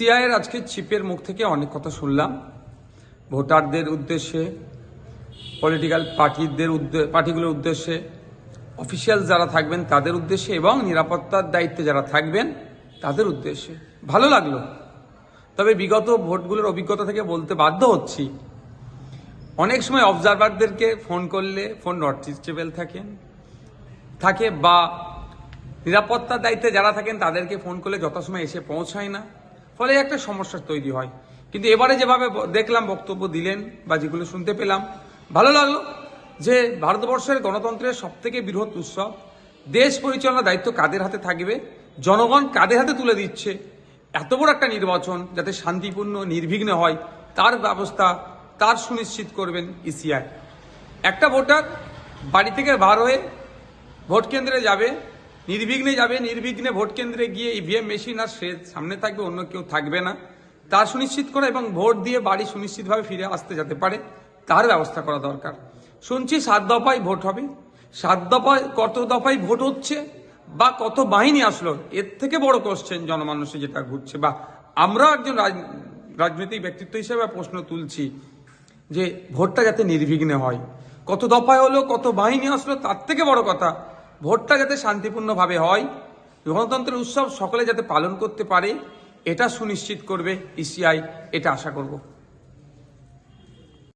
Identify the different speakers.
Speaker 1: ECI এর আজকে চিফের মুখ থেকে অনেক কথা শুনলাম ভোটারদের উদ্দেশ্যে, পলিটিক্যাল পার্টিগুলোর উদ্দেশ্যে, অফিসিয়াল যারা থাকবেন তাদের উদ্দেশ্যে এবং নিরাপত্তার দায়িত্বে যারা থাকবেন তাদের উদ্দেশ্যে। ভালো লাগলো। তবে বিগত ভোটগুলোর অভিজ্ঞতা থেকে বলতে বাধ্য হচ্ছি, অনেক সময় অবজারভারদেরকে ফোন করলে ফোন নট রিচেবল থাকে বা নিরাপত্তার দায়িত্বে যারা থাকেন তাদেরকে ফোন করলে যথাসময় এসে পৌঁছায় না, ফলে একটা সমস্যা তৈরি হয়। কিন্তু এবারে যেভাবে দেখলাম বক্তব্য দিলেন বা যেগুলো শুনতে পেলাম, ভালো লাগলো যে ভারতবর্ষের গণতন্ত্রের সবথেকে বৃহৎ উৎসব, দেশ পরিচালনার দায়িত্ব কাদের হাতে থাকবে, জনগণ কাদের হাতে তুলে দিচ্ছে। এত বড় একটা নির্বাচন যাতে শান্তিপূর্ণ নির্বিঘ্নে হয় তার ব্যবস্থা, তার সুনিশ্চিত করবেন ইসিআই। একটা ভোটার বাড়ি থেকে বার হয়ে ভোট কেন্দ্রে যাবে, নির্বিঘ্নে ভোট কেন্দ্রে গিয়ে ইভিএম মেশিন আর সে সামনে থাকবে, অন্য কেউ থাকবে না, তার সুনিশ্চিত করা এবং ভোট দিয়ে বাড়ি সুনিশ্চিতভাবে ফিরে আসতে যেতে পারে তার ব্যবস্থা করা দরকার। শুনছি 7 দফায় ভোট হবে, 7 দফায় কত দফায় ভোট হচ্ছে বা কত বাহিনী আসলো, এর থেকে বড় কোশ্চেন জনমানুষে যেটা ঘুরছে বা আমরা একজন রাজনৈতিক ব্যক্তিত্ব হিসেবে প্রশ্ন তুলছি যে ভোটটা যাতে নির্বিঘ্নে হয়। কত দফায় হলো, কত বাহিনী আসলো, তার থেকে বড় কথা ভোটটা যাতে শান্তিপূর্ণভাবে হয়, গণতন্ত্রের উৎসব সকলে যাতে পালন করতে পারে, এটা সুনিশ্চিত করবে ইসিআই, এটা আশা করব।